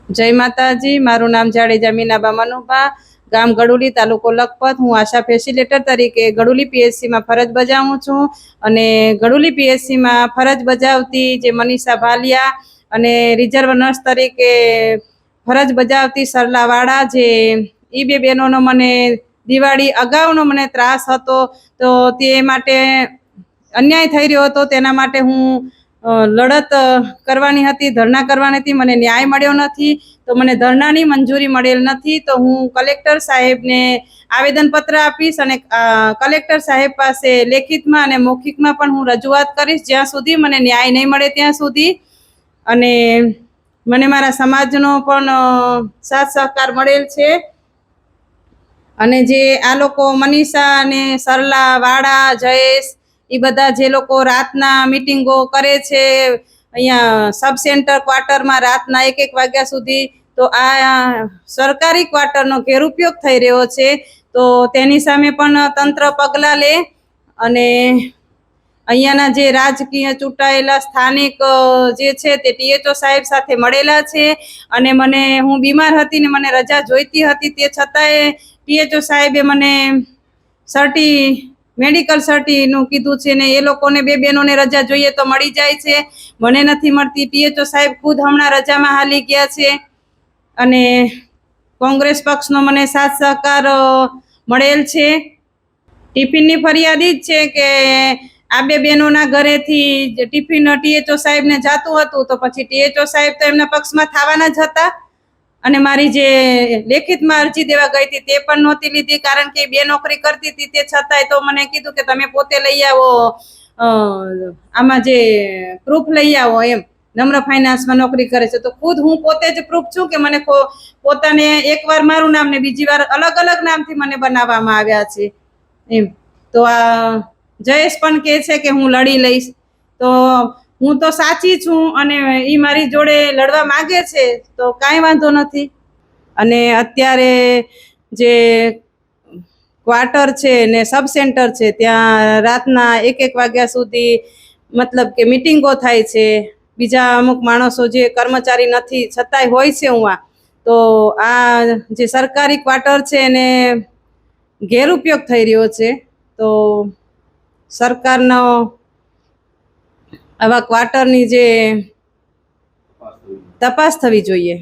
जय माताजी। मारू नाम जाडेजा मीनाबा मनुभा, गाम गडुली, तालुको लखपत। हूँ आशा फेसिलेटर तरीके गडुली पीएससी में फरज बजावुं छूं अने गडुली पीएससी में फरज बजावती जे मनीषा भालिया अने रिजर्व नर्स तरीके फरज बजावती सरला वाड़ा जे ई बे बहनों मने दिवाળી अगाउनो मने त्रास हतो तो ते माटे अन्याय थई रह्यो हतो तेना माटे हूँ लड़त करवानी हती, धरना करवानी हती। मने न्याय मळ्यो नथी तो मने धरनानी मंजूरी मळेल नथी तो हूँ कलेक्टर साहेबने आवेदनपत्र आपीश अने कलेक्टर साहेब पासे लेखितमां अने मौखिकमां पण हूँ रजूआत करीश ज्यां सुधी मने न्याय नहीं मळे त्यां सुधी। अने मने मारा समाजनो पण साथ सहकार मळेल छे। अने जे आ लोको मनीषा अने सरला वाड़ा जयेश ई बधा जे लोको रातना मीटिंगो करे छे अहींया सब सेंटर क्वार्टर में रातना 1-1 वाग्या सुधी तो आ सरकारी क्वार्टरनो गैरउपयोग थई रह्यो छे तो तेनी सामे पण तंत्र पगला ले अने अहींयाना जे राजकीय चूंटायेला स्थानिक जे छे ते टीएचओ साहेब साथे मळेला छे अने मने हूँ बीमार हती ने मने रजा जोईती हती ते छतांय टीएचओ साहेबे मने सर्टी मेडिकल सर्टीનું કીધું છે ને એ લોકોને બે બહેનોને રજા જોઈએ તો મળી જાય છે, મને નથી મળતી। ટીએચઓ સાહેબ ખુદ હમણાં રજામાં હાલી ગયા છે અને કોંગ્રેસ પક્ષનો મને સાથ સહકાર મળેલ છે। ટિફિનની ફરિયાદ ઈ જ છે કે આ બે બહેનોના ઘરેથી ટિફિન ટીએચઓ સાહેબને જાતું હતું તો પછી ટીએચઓ સાહેબ તો એમના પક્ષમાં થવાના જ હતા અને મારી જે લેખિતમાં અરજી દેવા ગઈ હતી તે પણ નહોતી લીધી કારણ કે બે નોકરી કરતી હતી તે છતાંય તો મને કીધું કે તમે પોતે લઈ આવો આમાં જે પ્રૂફ લઈ આવો એમ। નમ્ર ફાઇનાન્સમાં નોકરી કરે છે તો ખુદ હું પોતે જ પ્રૂફ છું કે મને પોતાને એકવાર મારું નામ ને બીજી વાર અલગ અલગ નામથી મને બનાવવામાં આવ્યા છે એમ। તો આ જયેશ પણ કહે છે કે હું લડી લઈશ તો હું તો સાચી છું અને એ મારી જોડે લડવા માંગે છે તો કાંઈ વાંધો નથી। અને અત્યારે જે ક્વાર્ટર છે ને સબ સેન્ટર છે ત્યાં રાતના 1-1 વાગ્યા સુધી મતલબ કે મીટિંગો થાય છે, બીજા અમુક માણસો જે કર્મચારી નથી છતાંય હોય છે ઉहाँ તો આ જે સરકારી ક્વાર્ટર છે એને ગેરઉપયોગ થઈ રહ્યો છે તો સરકારનો આવા ક્વાર્ટરની જે તપાસ થવી જોઈએ।